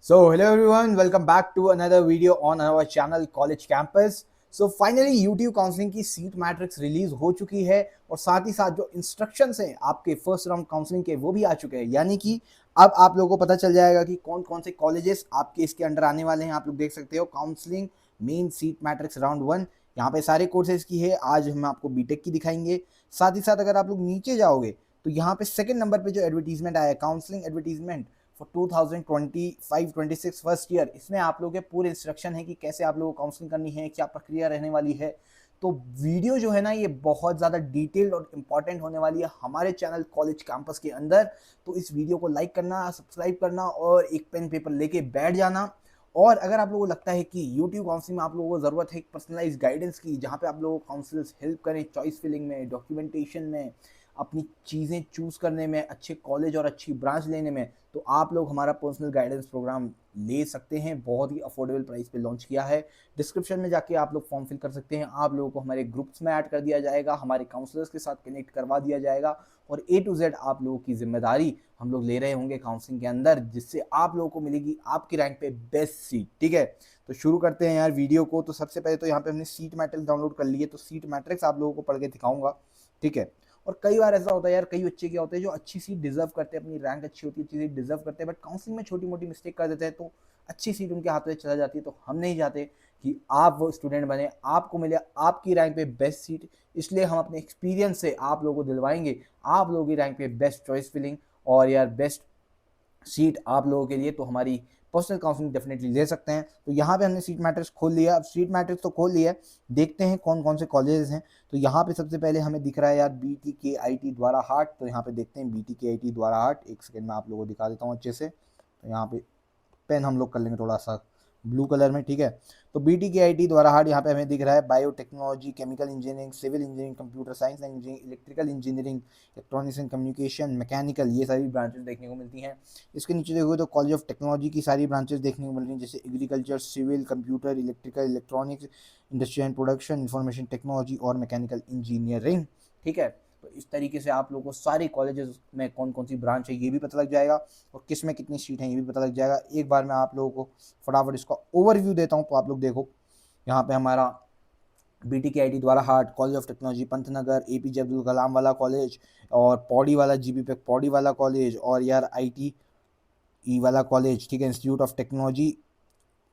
So, hello everyone, welcome back to another video on our channel College Campus. So, finally YouTube counselling की seat matrix release हो चुकी है और साथ ही साथ जो इंस्ट्रक्शंस हैं आपके फर्स्ट राउंड काउंसलिंग के वो भी आ चुके हैं। यानी कि अब आप लोगों को पता चल जाएगा कि कौन कौन से कॉलेजेस आपके इसके अंडर आने वाले हैं। आप लोग देख सकते हो counselling main seat matrix round 1, यहाँ पे सारे कोर्सेज की है। आज हम आपको बीटेक की दिखाएंगे। साथ ही साथ अगर आप लोग नीचे जाओगे तो यहाँ पे सेकंड नंबर पे जो एडवर्टीजमेंट आया है, counselling advertisement for 2025-26 first year, इसमें आप लोगों के पूरे इंस्ट्रक्शन है कि कैसे आप लोगों को काउंसलिंग करनी है, क्या प्रक्रिया रहने वाली है। तो वीडियो जो है ना, ये बहुत ज़्यादा डिटेल्ड और इम्पॉर्टेंट होने वाली है हमारे चैनल कॉलेज कैंपस के अंदर। तो इस वीडियो को लाइक करना, सब्सक्राइब करना और एक पेन पेपर लेके बैठ जाना। और अगर आप लोगों को लगता है कि यूट्यूब काउंसलिंग में आप लोगों को ज़रूरत है एक पर्सनलाइज गाइडेंस की, जहाँ पे आप लोगों को काउंसलर्स हेल्प करें चॉइस फिलिंग में, डॉक्यूमेंटेशन में, अपनी चीज़ें चूज़ करने में, अच्छे कॉलेज और अच्छी ब्रांच लेने में, तो आप लोग हमारा पर्सनल गाइडेंस प्रोग्राम ले सकते हैं। बहुत ही अफोर्डेबल प्राइस पे लॉन्च किया है। डिस्क्रिप्शन में जाके आप लोग फॉर्म फिल कर सकते हैं। आप लोगों को हमारे ग्रुप्स में ऐड कर दिया जाएगा, हमारे काउंसलर्स के साथ कनेक्ट करवा दिया जाएगा और A to Z आप लोगों की जिम्मेदारी हम लोग ले रहे होंगे काउंसलिंग के अंदर, जिससे आप लोगों को मिलेगी आपकी रैंक पे बेस्ट सीट। ठीक है, तो शुरू करते हैं यार वीडियो को। तो सबसे पहले तो यहाँ पे हमने सीट मैट्रिक्स डाउनलोड कर ली है, तो सीट मैट्रिक्स आप लोगों को पढ़ के दिखाऊंगा। ठीक है, और कई बार ऐसा होता है यार, कई बच्चे क्या होते हैं जो अच्छी सीट डिजर्व करते हैं, अपनी रैंक अच्छी होती है, अच्छी सीट डिजर्व करते हैं, बट काउंसलिंग में छोटी मोटी मिस्टेक कर देते हैं, तो अच्छी सीट उनके हाथ से चला जाती है। तो हम नहीं चाहते कि आप वो स्टूडेंट बने, आपको मिले आपकी रैंक पे बेस्ट सीट। इसलिए हम अपने एक्सपीरियंस से आप लोगों को दिलवाएंगे आप लोगों की रैंक पे बेस्ट चॉइस फिलिंग और यार बेस्ट सीट आप लोगों के लिए। तो हमारी पर्सनल काउंसलिंग डेफिनेटली ले सकते हैं। तो यहाँ पे हमने सीट मैट्रिक्स खोल लिया। अब सीट मैट्रिक्स तो खोल लिया है, देखते हैं कौन कौन से कॉलेजेस हैं। तो यहाँ पे सबसे पहले हमें दिख रहा है यार BTKIT द्वारा हाट। तो यहाँ पे देखते हैं BTKIT द्वारा हाट। एक सेकेंड में आप लोगों को दिखा देता हूँ अच्छे से। तो यहाँ पे पेन हम लोग कर लेंगे थोड़ा सा ब्लू कलर में। ठीक है, तो BTKIT द्वारा हार्ड यहाँ पे हमें दिख रहा है biotechnology, chemical engineering, civil engineering, computer science and engineering, electrical engineering, electronics and communication, mechanical, ये सारी ब्रांचेस देखने को मिलती हैं। इसके नीचे देखोगे तो कॉलेज ऑफ टेक्नोलॉजी की सारी ब्रांचेस देखने को मिल रही हैं, जैसे agriculture, civil, computer, electrical, electronics, industry and production, information technology और मैकेनिकल इंजीनियरिंग। ठीक है, तो इस तरीके से आप लोगों को सारे कॉलेजेस में कौन कौन सी ब्रांच है ये भी पता लग जाएगा और किस में कितनी सीट है ये भी पता लग जाएगा। एक बार मैं आप लोगों को फटाफट इसका ओवरव्यू देता हूँ। तो आप लोग देखो, यहाँ पे हमारा BTKIT Dwarahat, college of technology Pantnagar, APJ Abdul Kalam वाला कॉलेज और पौड़ी वाला GBPEC पौड़ी वाला कॉलेज और यार ITE वाला कॉलेज। ठीक है, इंस्टीट्यूट ऑफ टेक्नोलॉजी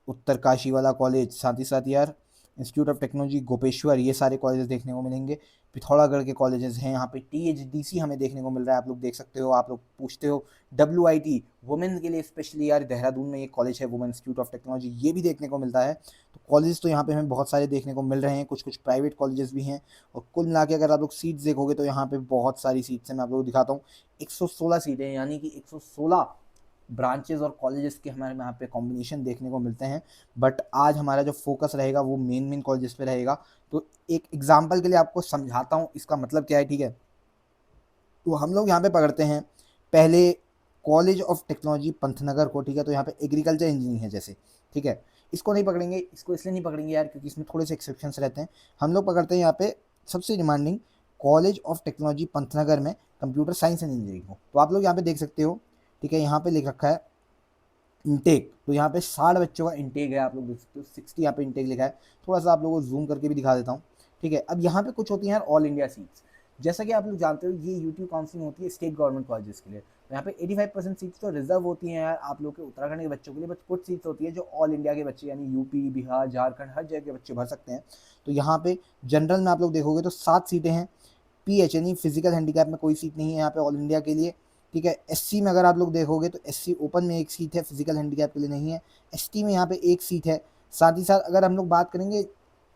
उत्तरकाशी वाला कॉलेज, साथ ही साथ यार इंस्टीट्यूट ऑफ टेक्नोलॉजी गोपेश्वर, ये सारे कॉलेजेस देखने को मिलेंगे। पिथौरागढ़ के कॉलेजेस हैं। यहाँ पे THDC हमें देखने को मिल रहा है, आप लोग देख सकते हो। आप लोग पूछते हो WIT वुमेन के लिए स्पेशली, यार देहरादून में ये कॉलेज है वुमेन इंस्टीट्यूट ऑफ टेक्नोलॉजी, ये भी देखने को मिलता है। तो कॉलेज तो यहाँ पे हमें बहुत सारे देखने को मिल रहे हैं, कुछ कुछ प्राइवेट कॉलेजेस भी हैं। और कुल मिला के अगर आप लोग सीट्स देखोगे तो यहाँ पे बहुत सारी सीट्स हैं। मैं आप लोगों को दिखाता हूँ, 116 सीटें, यानी कि 116 ब्रांचेस और कॉलेजेस के हमारे यहाँ पे कॉम्बिनेशन देखने को मिलते हैं। बट आज हमारा जो फोकस रहेगा वो मेन कॉलेजेस पे रहेगा। तो एक एग्जांपल के लिए आपको समझाता हूँ इसका मतलब क्या है। ठीक है, तो हम लोग यहाँ पे पकड़ते हैं पहले कॉलेज ऑफ टेक्नोलॉजी पंतनगर को। ठीक है, तो यहाँ पे एग्रीकल्चर इंजीनियरिंग है जैसे। ठीक है, इसको नहीं पकड़ेंगे, इसको इसलिए नहीं पकड़ेंगे यार क्योंकि इसमें थोड़े से एक्सेप्शंस रहते हैं। हम लोग पकड़ते हैं यहाँ पे सबसे demanding college of technology Pantnagar में कंप्यूटर साइंस एंड इंजीनियरिंग को। तो आप लोग यहाँ पे देख सकते हो। ठीक है, यहाँ पे लिख रखा है इनटेक। तो यहाँ पे 60 बच्चों का इनटेक है, आप लोग देख सकते हो 60 यहाँ पे इनटेक लिखा है। थोड़ा सा आप लोगों को जूम करके भी दिखा देता हूँ। ठीक है, अब यहाँ पे कुछ होती हैं यार ऑल इंडिया सीट्स। जैसा कि आप लोग जानते हो ये यूट्यूब काउंसलिंग होती है स्टेट गवर्नमेंट कॉलेजेस के लिए। तो यहाँ पे 85% सीट्स तो रिजर्व होती हैं यार आप लोग के उत्तराखंड के बच्चों के लिए, बट कुछ सीट्स होती है जो ऑल इंडिया के बच्चे यानी यूपी, बिहार, झारखंड, हर जगह के बच्चे भर सकते हैं। तो यहाँ पे जनरल में आप लोग देखोगे तो 7 सीटें हैं। PH यानी फिजिकल हैंडीकैप में कोई सीट नहीं है यहाँ पे ऑल इंडिया के लिए। ठीक है, SC में अगर आप लोग देखोगे तो SC ओपन में एक सीट है, फिजिकल हैंडीकैप के लिए नहीं है। ST में यहाँ पे एक सीट है। साथ ही साथ अगर हम लोग बात करेंगे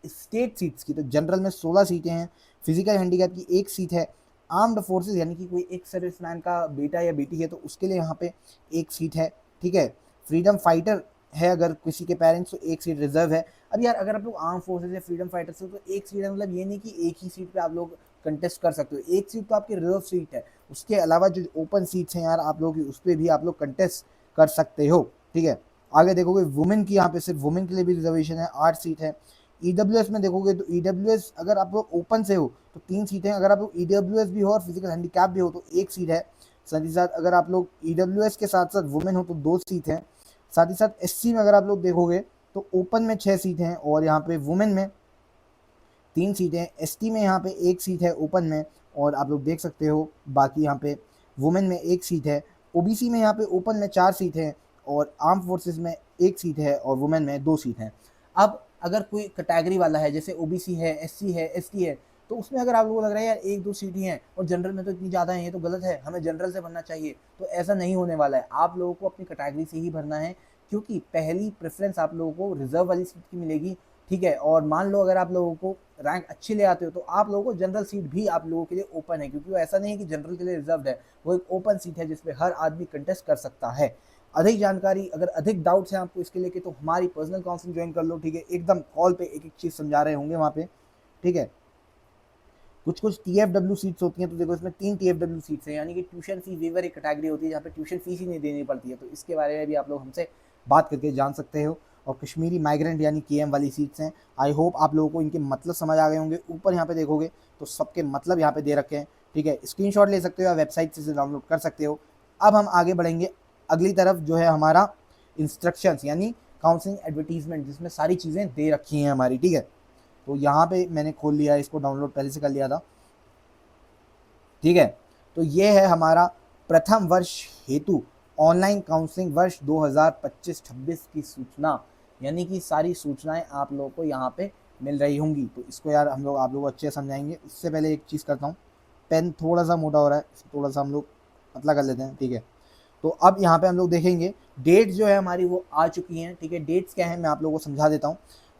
स्टेट सीट्स की तो जनरल में 16 सीटें हैं, फिजिकल हैंडीकैप की एक सीट है। आर्म्ड फोर्सेज यानी कि कोई एक सर्विसमैन का बेटा या बेटी है तो उसके लिए यहाँ पे एक सीट है। ठीक है, फ्रीडम फाइटर है अगर किसी के पेरेंट्स तो एक सीट रिजर्व है। अब यार अगर आप लोग आर्म फोर्सेज या फ्रीडम फाइटर्स हो तो एक सीट है, मतलब ये नहीं कि एक ही सीट पे आप लोग कंटेस्ट कर सकते हो। एक सीट तो आपकी रिजर्व सीट है, उसके अलावा जो ओपन सीट्स हैं यार आप लोग की उस पर भी आप लोग कंटेस्ट कर सकते हो। ठीक है, आगे देखोगे वुमेन की, यहाँ पे सिर्फ वुमेन के लिए भी रिजर्वेशन है, 8 सीट है। EWS में देखोगे तो EWS अगर आप लोग ओपन से हो तो 3 सीटें, अगर आप लोग EWS भी हो और फिजिकल हैंडीकैप भी हो तो एक सीट है। साथ ही साथ अगर आप लोग EWS के साथ साथ वुमेन हो तो 2 सीट हैं। साथ ही साथ एससी में अगर आप लोग देखोगे तो ओपन में 6 सीट हैं और यहाँ पे वुमेन में 3 सीटें हैं, एसटी में यहाँ पे 1 सीट है ओपन में, और आप लोग देख सकते हो बाकी यहाँ पे वुमेन में 1 सीट है, ओबीसी में यहाँ पे ओपन में 4 सीट हैं और आर्म फोर्सेस में 1 सीट है और वुमेन में 2 सीट हैं। अब अगर कोई कैटेगरी वाला है जैसे ओबीसी है, एससी है, एसटी है, तो उसमें अगर आप लोगों को लग रहा है यार 1-2 सीट ही हैं और जनरल में तो इतनी ज़्यादा है, ये तो गलत है, हमें जनरल से भरना चाहिए, तो ऐसा नहीं होने वाला है। आप लोगों को अपनी कैटेगरी से ही भरना है, क्योंकि पहली प्रेफरेंस आप लोगों को रिजर्व वाली सीट की मिलेगी, ठीक है। और मान लो अगर आप लोगों को रैंक अच्छी ले आते हो तो आप लोगों को जनरल सीट भी आप लोगों के लिए ओपन है, क्योंकि वो ऐसा नहीं है कि जनरल के लिए रिजर्व है, वो एक ओपन सीट है जिसपे हर आदमी कंटेस्ट कर सकता है। अधिक जानकारी, अगर अधिक डाउट्स हैं आपको इसके लेके, तो हमारी पर्सनल काउंसलिंग ज्वाइन कर लो, ठीक है। एकदम कॉल पे एक एक चीज़ समझा रहे होंगे वहाँ पे, ठीक है। कुछ कुछ TFW सीट्स होती हैं, तो देखो इसमें 3 TFW सीट्स हैं, यानी कि ट्यूशन फी वेवर एक कैटेगरी होती है जहाँ पे ट्यूशन फीस ही नहीं देनी पड़ती है, तो इसके बारे में भी आप लोग हमसे बात करके जान सकते हो। और कश्मीरी माइग्रेंट यानी KM वाली सीट्स हैं। आई होप आप लोगों को इनके मतलब समझ आ गए होंगे। ऊपर यहाँ पे देखोगे तो सबके मतलब यहाँ पे दे रखे हैं, ठीक है। स्क्रीनशॉट ले सकते हो या वेबसाइट से डाउनलोड कर सकते हो। अब हम आगे बढ़ेंगे अगली तरफ, जो है हमारा इंस्ट्रक्शंस यानी काउंसलिंग एडवर्टीजमेंट, जिसमें सारी चीज़ें दे रखी हैं हमारी, ठीक है। तो यहाँ पे मैंने खोल लिया है, इसको डाउनलोड पहले से कर लिया था, ठीक है। तो ये है हमारा प्रथम वर्ष हेतु ऑनलाइन काउंसलिंग वर्ष 2025-26 की सूचना, यानी कि सारी सूचनाएं आप लोगों को यहाँ पे मिल रही होंगी। तो इसको यार हम लोग आप लोगों को अच्छे से समझाएंगे। उससे पहले एक चीज़ करता हूँ, पेन थोड़ा सा मोटा हो रहा है, इसको थोड़ा सा हम लोग पतला कर लेते हैं, ठीक है। तो अब यहाँ पे हम लोग देखेंगे डेट्स जो है हमारी वो आ चुकी हैं, ठीक है। डेट्स क्या है मैं आप लोगों को समझा देता हूँ।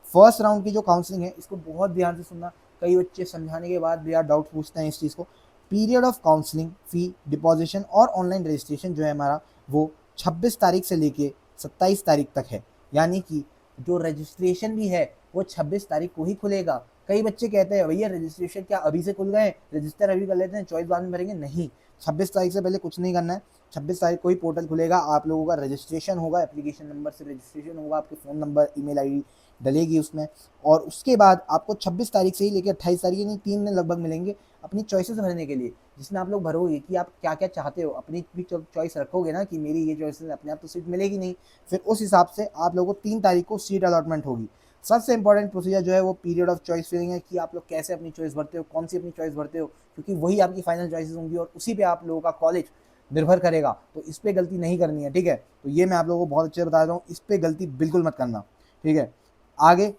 फर्स्ट राउंड की जो काउंसलिंग है इसको बहुत ध्यान से सुनना, कई बच्चे समझाने के बाद भी यार डाउट पूछते हैं इस चीज़ को। Period of counselling, fee, deposition और ऑनलाइन रजिस्ट्रेशन जो है हमारा वो 26 तारीख से लेके 27 तारीख तक है, यानी कि जो रजिस्ट्रेशन भी है वो 26 तारीख को ही खुलेगा। कई बच्चे कहते हैं भैया रजिस्ट्रेशन क्या अभी से खुल गए, रजिस्टर अभी कर लेते हैं, चॉइस बाद में भरेंगे। नहीं, 26 तारीख से पहले कुछ नहीं करना है। 26 तारीख को ही पोर्टल खुलेगा, आप लोगों का रजिस्ट्रेशन होगा, एप्लीकेशन नंबर से रजिस्ट्रेशन होगा, आपके फ़ोन नंबर, ईमेल आईडी डलेगी उसमें, और उसके बाद आपको 26 तारीख से ही लेकर 28 तारीख, यानी 3 दिन लगभग मिलेंगे अपनी चॉइसेस भरने के लिए, जिसमें आप लोग भरोगे कि आप क्या क्या चाहते हो, अपनी भी चॉइस रखोगे ना कि मेरी ये चॉइसेस, अपने आप तो सीट मिलेगी नहीं, फिर उस हिसाब से आप लोगों को 3 तारीख को सीट अलॉटमेंट होगी। सबसे इंपॉर्टेंट प्रोसीजर जो है वो पीरियड ऑफ चॉइस फिलिंग है, कि आप लोग कैसे अपनी चॉइस भरते हो, कौन सी अपनी चॉइस भरते हो, क्योंकि वही आपकी फाइनल चॉइसेस होंगी और उसी पे आप लोगों का कॉलेज निर्भर करेगा। तो इस पर गलती नहीं करनी है, ठीक है। तो ये मैं आप लोगों को बहुत अच्छे से बता रहा हूँ, इस पर गलती बिल्कुल मत करना, ठीक है। आगे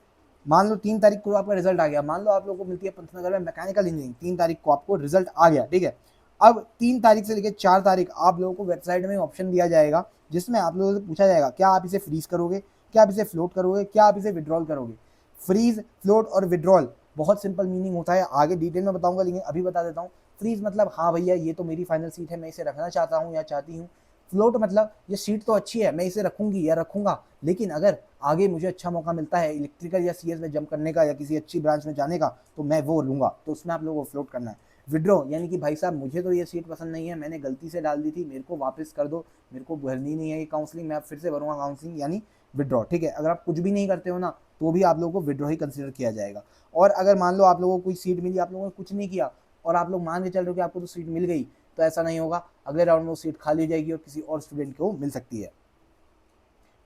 मान लो 3 तारीख को आपका रिजल्ट आ गया, मान लो आप लोगों को मिलती है पंतनगर में मैकेनिकल इंजीनियरिंग, 3 तारीख को आपको रिजल्ट आ गया, ठीक है। अब 3 तारीख से लेकर 4 तारीख आप लोगों को वेबसाइट में ऑप्शन दिया जाएगा, जिसमें आप लोगों से पूछा जाएगा क्या आप इसे फ्रीज करोगे, क्या आप इसे फ्लोट करोगे, क्या आप इसे विड्रॉल करोगे। फ्रीज, फ्लोट और विड्रॉल बहुत सिंपल मीनिंग होता है, आगे डिटेल में बताऊंगा, लेकिन अभी बता देता हूँ। फ्रीज मतलब हाँ भैया ये तो मेरी फाइनल सीट है, मैं इसे रखना चाहता हूँ या चाहती हूँ। फ्लोट मतलब ये सीट तो अच्छी है, मैं इसे रखूंगी या रखूंगा, लेकिन अगर आगे मुझे अच्छा मौका मिलता है इलेक्ट्रिकल या CS में जंप करने का या किसी अच्छी ब्रांच में जाने का, तो मैं वो लूंगा, तो उसमें आप लोगों को फ्लोट करना है। विड्रॉ यानी कि भाई साहब मुझे तो ये सीट पसंद नहीं है, मैंने गलती से डाल दी थी, मेरे को वापस कर दो, मेरे को भरनी नहीं है ये काउंसलिंग, मैं फिर से भरूंगा काउंसलिंग, यानी विड्रॉ, ठीक है। अगर आप कुछ भी नहीं करते हो ना, तो भी आप लोगों को विड्रॉ ही कंसिडर किया जाएगा। और अगर मान लो आप लोगों को कोई सीट मिली, आप लोगों ने कुछ नहीं किया और आप लोग मान के चल रहे हो कि आपको तो सीट मिल गई, तो ऐसा नहीं होगा, अगले राउंड में वो सीट खाली हो जाएगी और किसी और स्टूडेंट को मिल सकती है।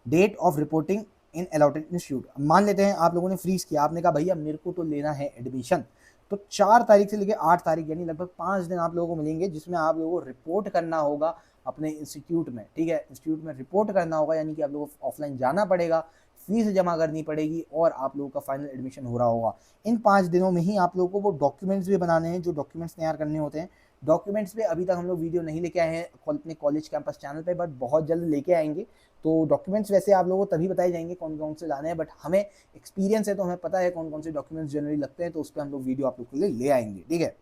Date of reporting in allotted institute, मान लेते हैं आप लोगों ने फ्रीज किया, आपने कहा भैया मेरे को तो लेना है एडमिशन, तो 4 तारीख से लेकर 8 तारीख यानी लगभग 5 दिन आप लोगों को मिलेंगे, जिसमें आप लोगों को रिपोर्ट करना होगा अपने इंस्टीट्यूट में, ठीक है। इंस्टीट्यूट में रिपोर्ट करना होगा, यानी कि आप लोगों को ऑफलाइन जाना पड़ेगा, फीस जमा करनी पड़ेगी और आप लोगों का फाइनल एडमिशन हो रहा होगा। इन 5 दिनों में ही आप लोगों को वो डॉक्यूमेंट्स भी बनाने हैं, जो डॉक्यूमेंट्स तैयार करने होते हैं। डॉक्यूमेंट्स पे अभी तक हम लोग वीडियो नहीं लेके आए हैं अपने कॉलेज कैंपस चैनल पे, बट बहुत जल्द लेके आएंगे। तो डॉक्यूमेंट्स वैसे आप लोगों को तभी बताए जाएंगे कौन कौन से लाने हैं, बट हमें एक्सपीरियंस है तो हमें पता है कौन कौन से डॉक्यूमेंट्स जनरली लगते हैं, तो उस पर हम लोग वीडियो आप लोग के लिए ले आएंगे, ठीक है।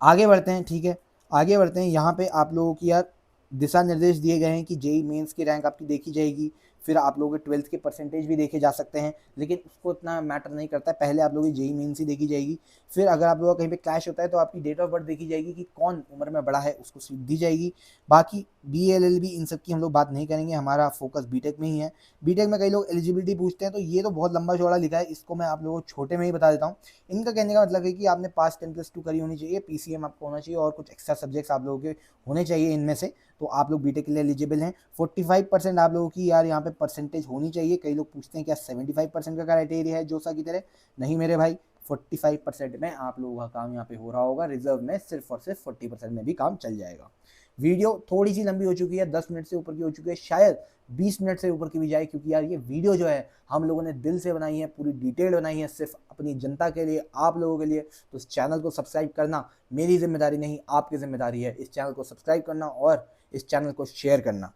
आगे बढ़ते हैं, ठीक है, आगे बढ़ते हैं। यहाँ पे आप लोगों की यार दिशा निर्देश दिए गए हैं कि जेई मेंस की रैंक आपकी देखी जाएगी, फिर आप लोगों के 12th के परसेंटेज भी देखे जा सकते हैं, लेकिन उसको इतना मैटर नहीं करता है। पहले आप लोगों की जेईई मेंस ही देखी जाएगी, फिर अगर आप लोगों का कहीं पे क्लैश होता है तो आपकी डेट ऑफ बर्थ देखी जाएगी कि कौन उम्र में बड़ा है, उसको सीट दी जाएगी। बाकी BA-LLB इन सब की हम लोग बात नहीं करेंगे, हमारा फोकस बीटेक में ही है। बीटेक में कई लोग एलिजिबिलिटी पूछते हैं, तो ये तो बहुत लंबा चौड़ा लिखा है, इसको मैं आप लोगों को छोटे में ही बता देता हूँ। इनका कहने का मतलब है कि आपने पास 10+2 करी होनी चाहिए, PCM आपको होना चाहिए और कुछ एक्स्ट्रा सब्जेक्ट्स आप लोगों के होने चाहिए इनमें से, तो आप लोग बीटेक के लिए एलिजिबल हैं। 45% आप लोगों की यार यहाँ पे परसेंटेज होनी चाहिए। कई लोग पूछते हैं क्या 75% का क्राइटेरिया है जोसा की तरह? नहीं मेरे भाई, 45% में आप लोगों का काम यहाँ पे हो रहा होगा। रिजर्व में सिर्फ और सिर्फ 40% में भी काम चल जाएगा। वीडियो थोड़ी सी लंबी हो चुकी है, 10 मिनट से ऊपर की हो चुकी है, शायद 20 मिनट से ऊपर की भी जाए, क्योंकि यार ये वीडियो जो है हम लोगों ने दिल से बनाई है, पूरी डिटेल बनाई है, सिर्फ अपनी जनता के लिए, आप लोगों के लिए। तो इस चैनल को सब्सक्राइब करना मेरी जिम्मेदारी नहीं, आपकी जिम्मेदारी है। इस चैनल को सब्सक्राइब करना और इस चैनल को शेयर करना।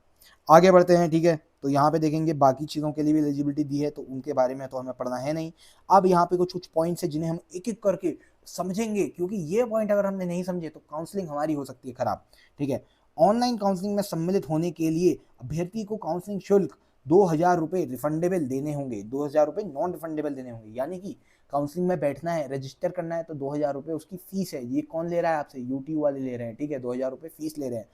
आगे बढ़ते हैं, ठीक है। तो यहाँ पे देखेंगे बाकी चीज़ों के लिए भी एलिजिबिलिटी दी है, तो उनके बारे में तो हमें पढ़ना है नहीं। अब यहाँ पे कुछ पॉइंट्स है जिन्हें हम एक एक करके समझेंगे, क्योंकि ये पॉइंट अगर हमने नहीं समझे तो काउंसलिंग हमारी हो सकती है खराब, ठीक है। ऑनलाइन काउंसलिंग में सम्मिलित होने के लिए अभ्यर्थी को काउंसलिंग शुल्क 2,000 रुपये रिफंडेबल देने होंगे, 2,000 रुपये नॉन रिफंडेबल देने होंगे। यानी कि काउंसलिंग में बैठना है, रजिस्टर करना है, तो 2,000 रुपये उसकी फीस है। ये कौन ले रहा है आपसे? यूट्यूब वाले ले रहे हैं, ठीक है, 2,000 रुपये फीस ले रहे हैं,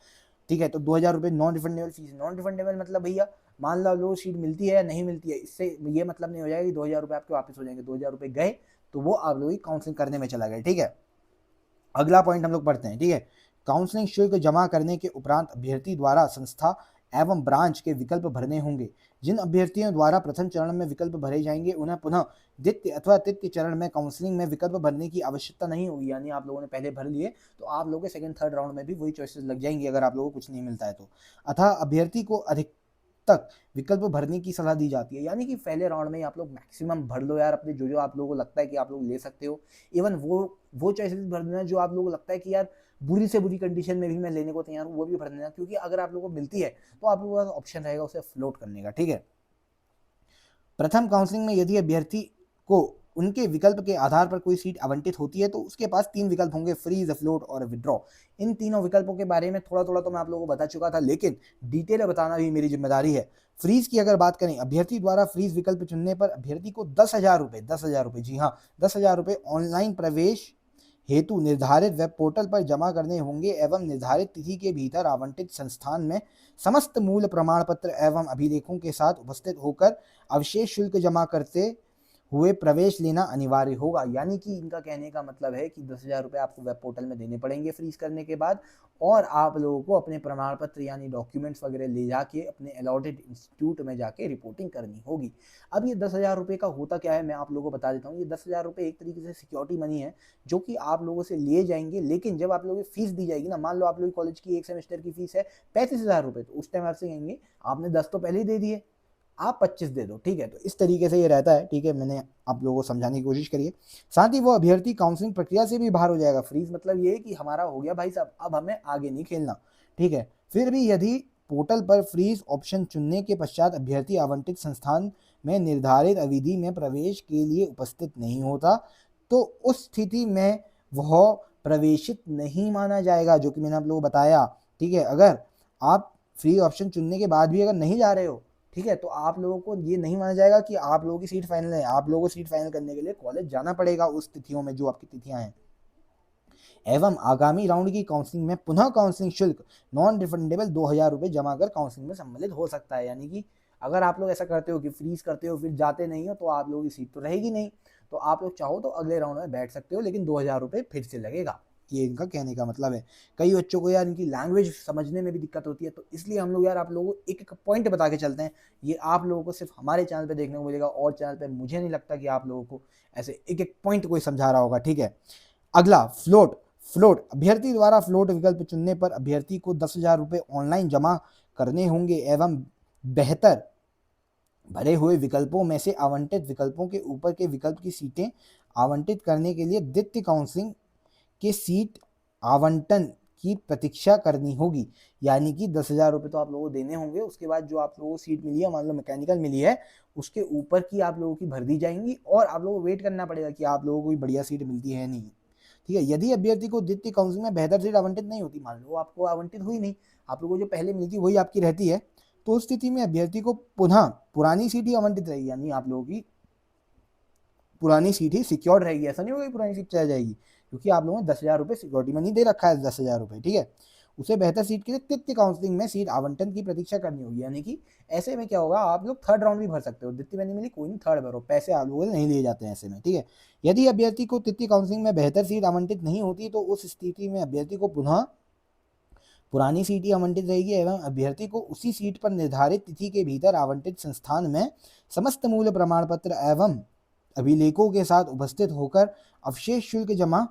ठीक है। तो 2,000 रुपये non refundable fees. Non refundable मतलब भैया मान लो आप लोगों को सीट मिलती है या नहीं मिलती है, इससे ये मतलब नहीं हो जाएगा कि 2,000 रुपये आपके वापस हो जाएंगे। 2,000 रुपये गए तो वो आप लोगों की काउंसलिंग करने में चला गया, ठीक है। अगला पॉइंट हम लोग पढ़ते हैं, ठीक है। काउंसलिंग शुल्क जमा करने के उपरांत अभ्यर्थी द्वारा संस्था एवं ब्रांच के विकल्प भरने होंगे। जिन अभ्यर्थियों द्वारा प्रथम चरण में विकल्प भरे जाएंगे उन्हें पुनः द्वितीय अथवा तृतीय चरण में काउंसलिंग में विकल्प भरने की आवश्यकता नहीं होगी। यानी आप लोगों ने पहले भर लिए तो आप लोगों के सेकंड थर्ड राउंड में भी वही चॉइसेस लग जाएंगी अगर आप लोगों को कुछ नहीं मिलता है तो। अतः अभ्यर्थी को अधिक तक विकल्प भरने की सलाह दी जाती है। यानी कि पहले राउंड में आप लोग मैक्सिमम भर लो यार, अपने जो जो आप लोगों को लगता है कि आप लोग ले सकते हो। इवन वो चॉइसेस भर देना जो आप लोगों को लगता है कि यार बुरी से बुरी कंडीशन में भी मैं लेने को तैयार हूँ, वो भी भर देना, क्योंकि अगर आप लोगों को मिलती है तो आप लोगों का ऑप्शन रहेगा उसे फ्लोट करने का, ठीक है। प्रथम काउंसलिंग में यदि अभ्यर्थी को उनके विकल्प के आधार पर कोई सीट आवंटित होती है तो उसके पास 3 विकल्प होंगे, फ्रीज, फ्लोट और विड्रॉ। इन तीनों विकल्पों के बारे में थोड़ा थोड़ा तो मैं आप लोगों को बता चुका था, लेकिन डिटेल बताना भी मेरी जिम्मेदारी है। फ्रीज की अगर बात करें, अभ्यर्थी द्वारा फ्रीज विकल्प चुनने पर अभ्यर्थी को 10,000 रुपये, 10,000 रुपये, जी हाँ 10,000 रुपये ऑनलाइन प्रवेश हेतु निर्धारित वेब पोर्टल पर जमा करने होंगे एवं निर्धारित तिथि के भीतर आवंटित संस्थान में समस्त मूल प्रमाण पत्र एवं अभिलेखों के साथ उपस्थित होकर अवशेष शुल्क जमा करते हुए प्रवेश लेना अनिवार्य होगा। यानी कि इनका कहने का मतलब है कि 10,000 रुपये आपको वेब पोर्टल में देने पड़ेंगे फ्रीज करने के बाद, और आप लोगों को अपने प्रमाण पत्र यानी डॉक्यूमेंट्स वगैरह ले जाके अपने अलॉटेड इंस्टीट्यूट में जाके रिपोर्टिंग करनी होगी। अब ये 10,000 रुपये का होता क्या है मैं आप लोगों को बता देता हूँ। ये 10,000 रुपये एक तरीके से सिक्योरिटी मनी है जो कि आप लोगों से लिए जाएंगे, लेकिन जब आप लोगों की फीस दी जाएगी ना, मान लो आप लोग कॉलेज की एक सेमेस्टर की फीस है 35,000 रुपये, तो उस टाइम आपसे कहेंगे आपने 10 तो पहले ही दे दिए, आप 25 दे दो, ठीक है। तो इस तरीके से ये रहता है, ठीक है। मैंने आप लोगों को समझाने की कोशिश करी है। साथ ही वो अभ्यर्थी काउंसलिंग प्रक्रिया से भी बाहर हो जाएगा। फ्रीज मतलब ये है कि हमारा हो गया भाई साहब, अब हमें आगे नहीं खेलना, ठीक है। फिर भी यदि पोर्टल पर फ्रीज ऑप्शन चुनने के पश्चात अभ्यर्थी आवंटित संस्थान में निर्धारित अवधि में प्रवेश के लिए उपस्थित नहीं होता तो उस स्थिति में वह प्रवेशित नहीं माना जाएगा, जो कि मैंने आप लोगों को बताया, ठीक है। अगर आप फ्री ऑप्शन चुनने के बाद भी अगर नहीं जा रहे हो, ठीक है, तो आप लोगों को ये नहीं माना जाएगा कि आप लोगों की सीट फाइनल है। आप लोगों को सीट फाइनल करने के लिए कॉलेज जाना पड़ेगा उस तिथियों में जो आपकी तिथियां हैं। एवं आगामी राउंड की काउंसलिंग में पुनः काउंसलिंग शुल्क नॉन रिफंडेबल 2,000 रुपये जमा कर काउंसलिंग में सम्मिलित हो सकता है। यानी कि अगर आप लोग ऐसा करते हो कि फ्रीज करते हो फिर जाते नहीं हो तो आप लोगों की सीट तो रहेगी नहीं, तो आप लोग चाहो तो अगले राउंड में बैठ सकते हो, लेकिन 2,000 रुपये फिर से लगेगा। ये इनका कहने का मतलब है। कई बच्चों को यार इनकी लैंग्वेज समझने में भी दिक्कत होती है, तो इसलिए हम लोग यार आप लोगों को एक एक पॉइंट बता के चलते हैं। ये आप लोगों को सिर्फ हमारे चैनल पे देखने को मिलेगा, और चैनल पे मुझे नहीं लगता कि आप लोगों को ऐसे एक एक पॉइंट कोई समझा रहा होगा, ठीक है। अगला फ्लोट। फ्लोट अभ्यर्थी द्वारा फ्लोट विकल्प चुनने पर अभ्यर्थी को 10,000 रुपये ऑनलाइन जमा करने होंगे एवं बेहतर भरे हुए विकल्पों में से आवंटित विकल्पों के ऊपर के विकल्प की सीटें आवंटित करने के लिए द्वितीय काउंसलिंग के सीट आवंटन की प्रतीक्षा करनी होगी। यानी कि 10,000 रुपये तो आप लोगों को देने होंगे, उसके बाद जो आप लोगों को सीट मिली है, मान लो मैकेनिकल मिली है, उसके ऊपर की आप लोगों की भर दी जाएंगी और आप लोगों को वेट करना पड़ेगा कि आप लोगों को कोई बढ़िया सीट मिलती है नहीं, ठीक है। यदि अभ्यर्थी को द्वितीय काउंसलिंग में बेहतर सीट आवंटित नहीं होती, मान लो आपको आवंटित हुई नहीं, आप लोगों को जो पहले मिली थी वही आपकी रहती है, तो उस स्थिति में अभ्यर्थी को पुनः पुरानी सीट ही आवंटित रहेगी, यानी आप लोगों की पुरानी सीट ही सिक्योर्ड रहेगी। ऐसा नहीं होगा कि पुरानी सीट चली जाएगी, क्योंकि आप लोगों ने 10,000 रुपये सिक्योरिटी मनी दे रखा है, 10,000 रुपये, ठीक है। उसे बेहतर सीट के लिए द्वितीय काउंसलिंग में सीट आवंटन की प्रतीक्षा करनी होगी, यानी कि ऐसे में क्या होगा, आप लोग थर्ड राउंड भी भर सकते हो, द्वितीय में नहीं मिली कोई नहीं, थर्ड भरो, पैसे आप लोगों से नहीं लिए जाते हैं ऐसे में, ठीक है। यदि अभ्यर्थी को तृतीय काउंसलिंग में बेहतर सीट आवंटित नहीं होती तो उस स्थिति में अभ्यर्थी को पुनः पुरानी सीट ही आवंटित रहेगी एवं अभ्यर्थी को उसी सीट पर निर्धारित तिथि के भीतर आवंटित संस्थान में समस्त मूल प्रमाण पत्र एवं अभिलेखों के साथ उपस्थित होकर अवशेष शुल्क जमा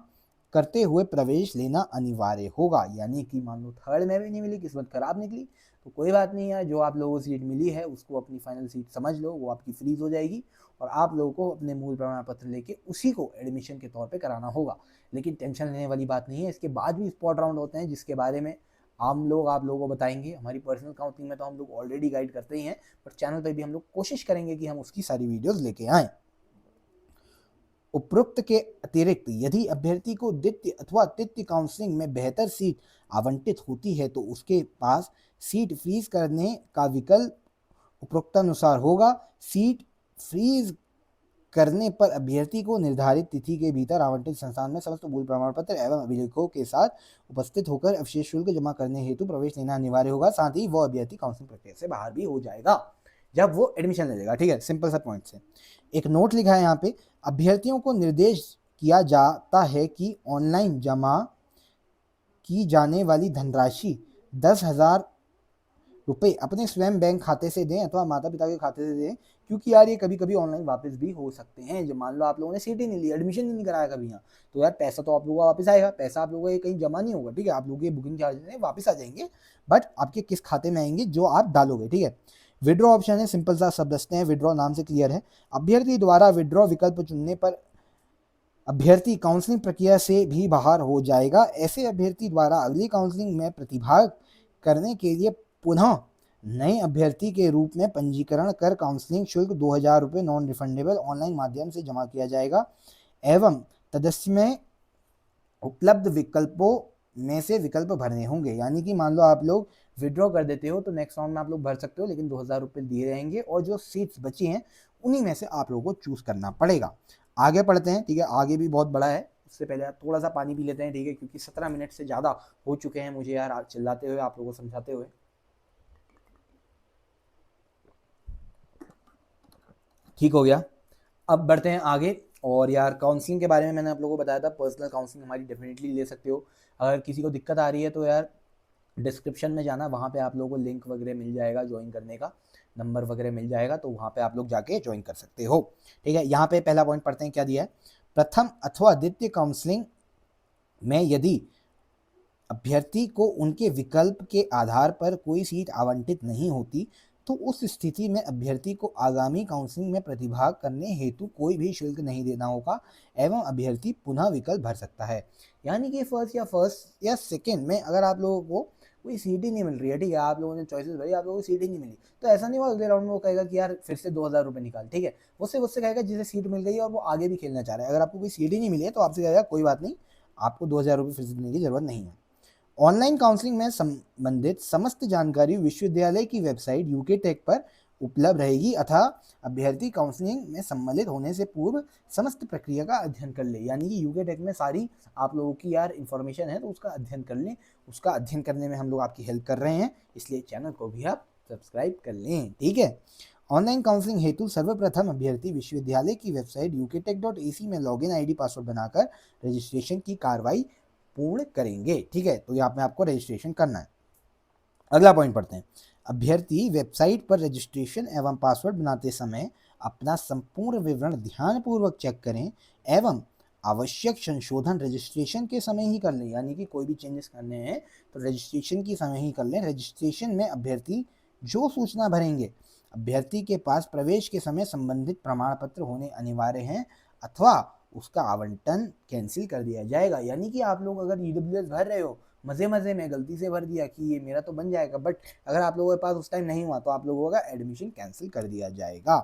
करते हुए प्रवेश लेना अनिवार्य होगा। यानी कि मान लो थर्ड में भी नहीं मिली, किस्मत खराब निकली, तो कोई बात नहीं है, जो आप लोगों को सीट मिली है उसको अपनी फाइनल सीट समझ लो, वो आपकी फ्रीज हो जाएगी और आप लोगों को अपने मूल प्रमाण पत्र लेके उसी को एडमिशन के तौर पे कराना होगा। लेकिन टेंशन लेने वाली बात नहीं है, इसके बाद भी स्पॉट राउंड होते हैं जिसके बारे में हम लोग आप लोगों को बताएंगे। हमारी पर्सनल काउंसलिंग में तो हम लोग ऑलरेडी गाइड करते ही हैं, पर चैनल पर भी हम लोग कोशिश करेंगे कि हम उसकी सारी वीडियोस लेके आएँ। उपरोक्त के अतिरिक्त यदि अभ्यर्थी को द्वितीय अथवा तृतीय काउंसलिंग में बेहतर सीट आवंटित होती है तो उसके पास सीट फ्रीज करने का विकल्प उपरोक्तानुसार होगा। सीट फ्रीज करने पर अभ्यर्थी को निर्धारित तिथि के भीतर आवंटित संस्थान में समस्त मूल प्रमाण पत्र एवं अभिलेखों के साथ उपस्थित होकर अवशेष शुल्क जमा करने हेतु प्रवेश लेना अनिवार्य होगा। साथ ही वह अभ्यर्थी काउंसलिंग प्रक्रिया से बाहर भी हो जाएगा जब वो एडमिशन ले लेगा, ठीक है। सिंपल सा पॉइंट है। एक नोट लिखा है यहाँ पे, अभ्यर्थियों को निर्देश किया जाता है कि ऑनलाइन जमा की जाने वाली धनराशि 10,000 रुपये अपने स्वयं बैंक खाते से दें अथवा माता पिता के खाते से दें, क्योंकि यार ये कभी कभी ऑनलाइन वापस भी हो सकते हैं। जब मान लो आप लोगों ने सीट ही नहीं ली, एडमिशन ही नहीं कराया कभी यहाँ, तो यार पैसा तो आप लोगों का वापस आएगा, पैसा आप लोगों का कहीं जमा नहीं होगा, ठीक है। आप लोगों के बुकिंग चार्जेस वापस आ जाएंगे, बट आपके किस खाते में आएंगे जो आप डालोगे, ठीक है। विड्रॉ ऑप्शन है, सिंपल सा सब दसते हैं, विड्रॉ नाम से क्लियर है। अभ्यर्थी द्वारा विड्रॉ विकल्प चुनने पर अभ्यर्थी काउंसलिंग प्रक्रिया से भी बाहर हो जाएगा। ऐसे अभ्यर्थी द्वारा अगली काउंसलिंग में प्रतिभाग करने के लिए पुनः नए अभ्यर्थी के रूप में पंजीकरण कर काउंसलिंग शुल्क 2,000 रुपये नॉन रिफंडेबल ऑनलाइन माध्यम से जमा किया जाएगा एवं तदस्य में उपलब्ध विकल्पों में से विकल्प भरने होंगे। यानी कि मान लो आप लोग विड्रॉ कर देते हो तो नेक्स्ट राउंड में आप लोग भर सकते हो, लेकिन 2,000 रुपये दिए रहेंगे और जो सीट्स बची हैं उन्हीं में से आप लोगों को चूज करना पड़ेगा। आगे पढ़ते हैं, ठीक है। आगे भी बहुत बड़ा है, उससे पहले थोड़ा सा पानी पी लेते हैं, ठीक है, क्योंकि 17 मिनट से ज़्यादा हो चुके हैं मुझे यार चिल्लाते हुए, आप लोगों को समझाते हुए। ठीक हो गया। अब बढ़ते हैं आगे। और यार काउंसलिंग के बारे में मैंने आप लोगों को बताया था, पर्सनल काउंसलिंग हमारी डेफिनेटली ले सकते हो। अगर किसी को दिक्कत आ रही है तो यार डिस्क्रिप्शन में जाना, वहाँ पे आप लोगों को लिंक वगैरह मिल जाएगा, ज्वाइन करने का नंबर वगैरह मिल जाएगा, तो वहाँ पे आप लोग जाके ज्वाइन कर सकते हो, ठीक है। यहाँ पे पहला पॉइंट पढ़ते हैं, क्या दिया है। प्रथम अथवा द्वितीय काउंसलिंग में यदि अभ्यर्थी को उनके विकल्प के आधार पर कोई सीट आवंटित नहीं होती तो उस स्थिति में अभ्यर्थी को आगामी काउंसलिंग में प्रतिभाग करने हेतु कोई भी शुल्क नहीं देना होगा एवं अभ्यर्थी पुनः विकल्प भर सकता है। यानी कि फर्स्ट या सेकेंड में अगर आप लोगों को कोई सीट ही नहीं मिल रही है, ठीक है, आप लोगों ने चॉइसेस भरी, आप लोगों को सीट ही नहीं मिली, तो ऐसा नहीं हुआ अगले राउंड में वो कहेगा कि यार फिर से 2,000 रुपये निकाल, ठीक है। उससे कहेगा जिसे सीट मिल गई है और वो आगे भी खेलना चाह रहा है। अगर आपको कोई सीट ही नहीं मिली है तो आपसे कहेगा कोई बात नहीं, आपको 2,000 रुपये फिर से देने की जरूरत नहीं है। ऑनलाइन काउंसलिंग में संबंधित समस्त जानकारी विश्वविद्यालय की वेबसाइट यूके टेक पर उपलब्ध रहेगी अतः अभ्यर्थी काउंसलिंग में सम्मिलित होने से पूर्व समस्त प्रक्रिया का अध्ययन कर ले। यानी कि यूके टेक में सारी आप लोगों की यार इन्फॉर्मेशन है, तो उसका अध्ययन कर लें। उसका अध्ययन करने में हम लोग आपकी हेल्प कर रहे हैं, इसलिए चैनल को भी आप सब्सक्राइब कर लें, ठीक है। ऑनलाइन काउंसलिंग हेतु सर्वप्रथम अभ्यर्थी विश्वविद्यालय की वेबसाइट uktek.ac में लॉगिन आईडी पासवर्ड बनाकर रजिस्ट्रेशन की कार्रवाई पूर्ण करेंगे, ठीक है। तो यहाँ पे आपको रजिस्ट्रेशन करना है। अगला पॉइंट पढ़ते हैं। अभ्यर्थी वेबसाइट पर रजिस्ट्रेशन एवं पासवर्ड बनाते समय अपना संपूर्ण विवरण ध्यानपूर्वक चेक करें एवं आवश्यक संशोधन रजिस्ट्रेशन के समय ही कर लें। यानी कि कोई भी चेंजेस करने हैं तो रजिस्ट्रेशन के समय ही कर लें। रजिस्ट्रेशन में अभ्यर्थी जो सूचना भरेंगे, अभ्यर्थी के पास प्रवेश के समय संबंधित प्रमाण पत्र होने अनिवार्य हैं अथवा उसका आवंटन कैंसिल कर दिया जाएगा। यानी कि आप लोग अगर EWS भर रहे हो, मजे में गलती से भर दिया कि ये मेरा तो बन जाएगा, बट अगर आप लोगों के पास उस टाइम नहीं हुआ तो आप लोगों का एडमिशन कैंसिल कर दिया जाएगा।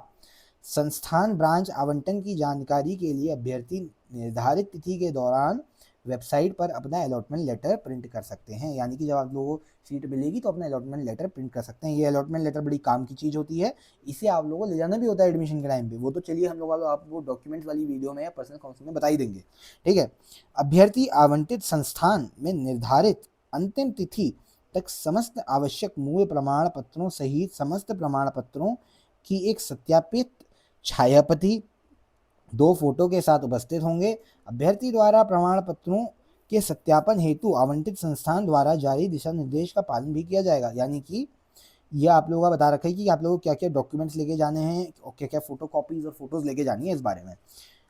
संस्थान ब्रांच आवंटन की जानकारी के लिए अभ्यर्थी निर्धारित तिथि के दौरान वेबसाइट पर अपना अलॉटमेंट लेटर प्रिंट कर सकते हैं। यानी कि जब आप लोगों को सीट मिलेगी तो अपना अलॉटमेंट लेटर प्रिंट कर सकते हैं। ये अलॉटमेंट लेटर बड़ी काम की चीज़ होती है, इसे आप लोगों को ले जाना भी होता है एडमिशन के टाइम पे। वो तो चलिए हम लोग आपको डॉक्यूमेंट्स वाली वीडियो में या पर्सनल काउंसलिंग में बता ही देंगे, ठीक है। अभ्यर्थी आवंटित संस्थान में निर्धारित अंतिम तिथि तक समस्त आवश्यक मूल प्रमाण पत्रों सहित समस्त प्रमाण पत्रों की एक सत्यापित छायाप्रति 2 फोटो के साथ उपस्थित होंगे। अभ्यर्थी द्वारा प्रमाण पत्रों के सत्यापन हेतु आवंटित संस्थान द्वारा जारी दिशा निर्देश का पालन भी किया जाएगा। यानी कि यह आप लोगों का बता रखा है कि आप लोगों को क्या क्या डॉक्यूमेंट्स लेके जाने हैं और क्या क्या फोटो कॉपीज और फोटोज लेके जानी है इस बारे में।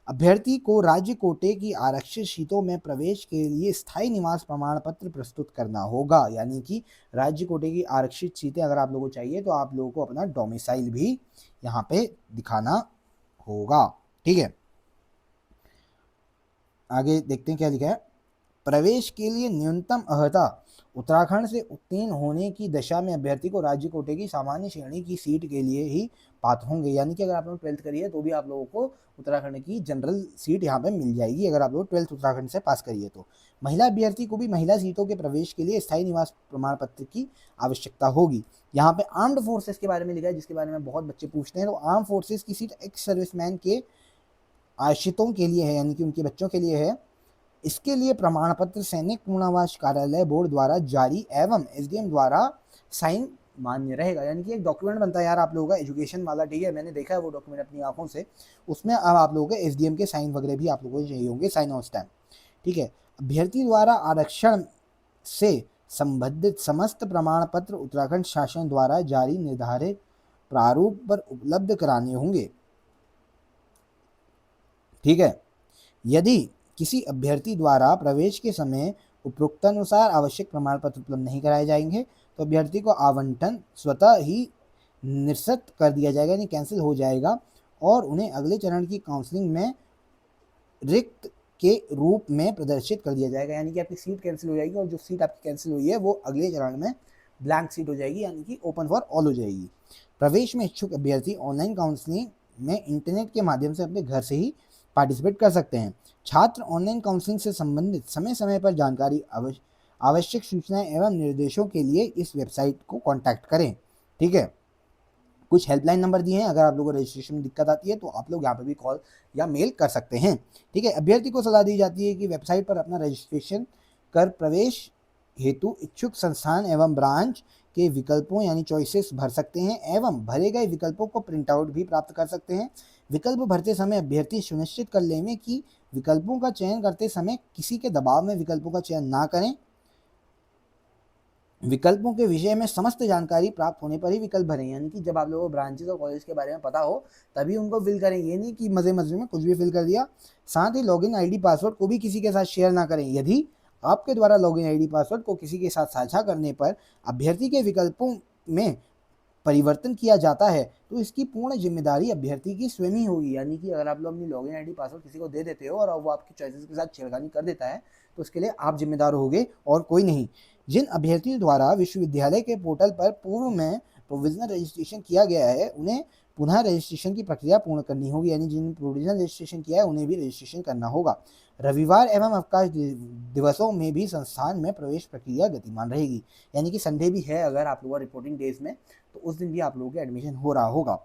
अभ्यर्थी को राज्य कोटे की आरक्षित सीटों में प्रवेश के लिए स्थायी निवास प्रमाण पत्र प्रस्तुत करना होगा। यानी कि राज्य कोटे की आरक्षित सीटें अगर आप लोगों को चाहिए तो आप लोगों को अपना डोमिसाइल भी यहाँ पे दिखाना होगा, ठीक है। आगे देखते हैं क्या लिखा है। प्रवेश के लिए न्यूनतम अर्हता उत्तराखंड से उत्तीर्ण होने की दशा में अभ्यर्थी को राज्य कोटे की सामान्य श्रेणी की सीट के लिए ही पात्र होंगे। यानी कि अगर आप लोग 12th करिए तो भी आप लोगों को उत्तराखंड की जनरल सीट यहाँ पे मिल जाएगी, अगर आप लोग 12th उत्तराखंड से पास करिए तो। महिला अभ्यर्थी को भी महिला सीटों के प्रवेश के लिए स्थायी निवास प्रमाण पत्र की आवश्यकता होगी। यहाँ पे आर्म्ड फोर्सेस के बारे में लिखा है, जिसके बारे में बहुत बच्चे पूछते हैं। तो आर्म फोर्सेस की सीट एक्स सर्विसमैन के आश्रितों के लिए है, यानी कि उनके बच्चों के लिए है। इसके लिए प्रमाण पत्र सैनिक पूर्णावास कार्यालय बोर्ड द्वारा जारी एवं एसडीएम द्वारा साइन मान्य रहेगा। यानी कि एक डॉक्यूमेंट बनता है यार आप लोगों का एजुकेशन वाला, ठीक है, मैंने देखा है वो डॉक्यूमेंट अपनी आंखों से। उसमें अब आप लोगों के एसडीएम के साइन वगैरह भी आप लोगों को चाहिए होंगे, साइन और स्टैम्प, ठीक है। अभ्यर्थी द्वारा आरक्षण से संबंधित समस्त प्रमाण पत्र उत्तराखंड शासन द्वारा जारी निर्धारित प्रारूप पर उपलब्ध कराने होंगे, ठीक है। यदि किसी अभ्यर्थी द्वारा प्रवेश के समय उपरोक्तानुसार आवश्यक प्रमाण पत्र उपलब्ध नहीं कराए जाएंगे तो अभ्यर्थी को आवंटन स्वतः ही निरस्त कर दिया जाएगा, यानी कैंसिल हो जाएगा, और उन्हें अगले चरण की काउंसलिंग में रिक्त के रूप में प्रदर्शित कर दिया जाएगा। यानी कि आपकी सीट कैंसिल हो जाएगी और जो सीट आपकी कैंसिल हुई है वो अगले चरण में ब्लैंक सीट हो जाएगी, यानी कि ओपन फॉर ऑल हो जाएगी। प्रवेश में इच्छुक अभ्यर्थी ऑनलाइन काउंसलिंग में इंटरनेट के माध्यम से अपने घर से ही पार्टिसिपेट कर सकते हैं। छात्र ऑनलाइन काउंसलिंग से संबंधित समय समय पर जानकारी आवश्यक सूचनाएं एवं निर्देशों के लिए इस वेबसाइट को कांटेक्ट करें, ठीक है। कुछ हेल्पलाइन नंबर दिए हैं, अगर आप लोगों को रजिस्ट्रेशन में दिक्कत आती है तो आप लोग यहाँ पे भी कॉल या मेल कर सकते हैं, ठीक है। अभ्यर्थी को सलाह दी जाती है कि वेबसाइट पर अपना रजिस्ट्रेशन कर प्रवेश हेतु इच्छुक संस्थान एवं ब्रांच के विकल्पों यानी चॉइसेस भर सकते हैं एवं भरे गए विकल्पों को प्रिंट आउट भी प्राप्त कर सकते हैं। विकल्प भरते समय अभ्यर्थी सुनिश्चित कर लें कि विकल्पों का चयन करते समय किसी के दबाव में विकल्पों का चयन ना करें। विकल्पों के विषय में समस्त जानकारी प्राप्त होने पर ही विकल्प भरें, यानी कि जब आप लोगों को ब्रांचेस और कॉलेज के बारे में पता हो तभी उनको फिल करें, ये नहीं कि मजे मजे में कुछ भी फिल कर दिया। साथ ही लॉगिन आईडी पासवर्ड को भी किसी के साथ शेयर ना करें। यदि आपके द्वारा लॉगिन आईडी पासवर्ड को किसी के साथ साझा करने पर अभ्यर्थी के विकल्पों में परिवर्तन किया जाता है तो इसकी पूर्ण जिम्मेदारी अभ्यर्थी की स्वयं ही होगी। यानी कि अगर आप लोग अपनी लॉगिन आईडी पासवर्ड किसी को दे देते हो और वो आपकी चॉइसेस के साथ छेड़खानी कर देता है तो उसके लिए आप जिम्मेदार होगे और कोई नहीं। जिन अभ्यर्थियों द्वारा विश्वविद्यालय के पोर्टल पर पूर्व में प्रोविजनल रजिस्ट्रेशन किया गया है उन्हें पुनः रजिस्ट्रेशन की प्रक्रिया पूर्ण करनी होगी, यानी जिन्होंने प्रोविजनल रजिस्ट्रेशन किया है उन्हें भी रजिस्ट्रेशन करना होगा। रविवार एवं अवकाश दिवसों में भी संस्थान में प्रवेश प्रक्रिया गतिमान रहेगी, यानी कि संडे भी है अगर आप लोगों का रिपोर्टिंग डेज में तो उस दिन भी आप लोगों का एडमिशन हो रहा होगा।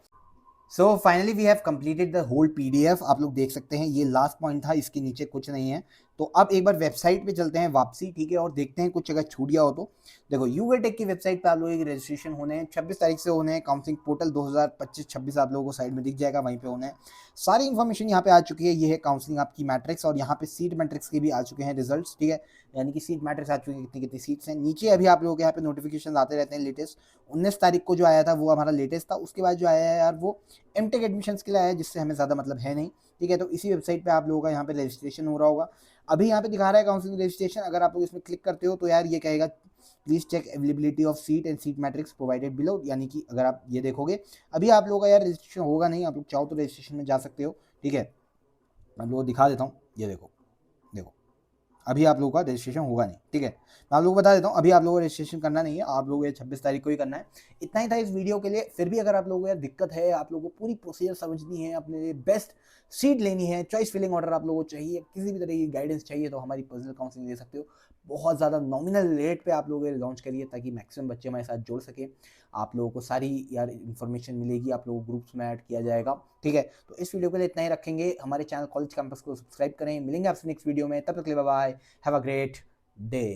So finally we have completed the whole PDF, आप लोग देख सकते हैं ये लास्ट पॉइंट था, इसके नीचे कुछ नहीं है। तो अब एक बार वेबसाइट पे चलते हैं वापसी, ठीक है, और देखते हैं कुछ अगर छूट गया हो तो। देखो यूए टेक की वेबसाइट पे आप लोगों के रजिस्ट्रेशन होने हैं 26 तारीख से होने हैं। काउंसलिंग पोर्टल 2025-26 आप लोगों को साइड में दिख जाएगा, वहीं पे होने हैं। सारी इन्फॉर्मेशन यहाँ पे आ चुकी है। ये है काउंसलिंग आपकी मैट्रिक्स और यहाँ पे सीट मैट्रिक्स के भी आ चुके हैं रिजल्ट्स, ठीक है, यानी कि सीट मैट्रिक्स आ चुकी है कितनी कितनी सीट्स हैं। नीचे अभी आप लोगों के यहाँ पे नोटिफिकेशन आते रहते हैं लेटेस्ट। 19 तारीख को जो आया था वो हमारा लेटेस्ट था। उसके बाद जो आया है यार वो एमटेक एडमिशन्स के लिए आया है, जिससे हमें ज़्यादा मतलब है नहीं, ठीक है। तो इसी वेबसाइट पे आप लोगों का यहाँ पे रजिस्ट्रेशन हो रहा होगा। अभी यहाँ पे दिखा रहा है काउंसलिंग रजिस्ट्रेशन, अगर आप लोग इसमें क्लिक करते हो तो यार ये कहेगा please check availability of seat and seat matrix provided below, यानी कि अगर आप ये देखोगे अभी आप लोगों का यार रजिस्ट्रेशन होगा नहीं। आप लोग चाहो तो रजिस्ट्रेशन में जा सकते हो, ठीक है। मैं आप लोगों को दिखा देता हूँ, ये देखो देखो अभी आप लोगों का रजिस्ट्रेशन होगा नहीं, ठीक। ठीक है, मैं आप लोगों को बता देता हूँ, अभी आप लोगों को रजिस्ट्रेशन करना नहीं है, आप लोगों को 26 तारीख को ही करना है। इतना ही था इस वीडियो के लिए। फिर भी अगर आप लोगों को यार दिक्कत है, आप लोगों को पूरी प्रोसीजर समझनी है, अपने लिए बेस्ट सीट लेनी है, चॉइस फिलिंग ऑर्डर आप लोगों को चाहिए, किसी भी तरह की गाइडेंस चाहिए, तो हमारी पर्सनल काउंसलिंग ले सकते हो। बहुत ज़्यादा नॉमिनल रेट पे आप लोगों को लॉन्च करिए ताकि मैक्सिमम बच्चे हमारे साथ जुड़ सके। आप लोगों को सारी यार इन्फॉर्मेशन मिलेगी, आप लोगों को ग्रुप्स में ऐड किया जाएगा। ठीक है, तो इस वीडियो के लिए इतना ही रखेंगे। हमारे चैनल कॉलेज कैंपस को सब्सक्राइब करें। मिलेंगे आपसे नेक्स्ट वीडियो में, तब तक के लिए bye bye, have a great day.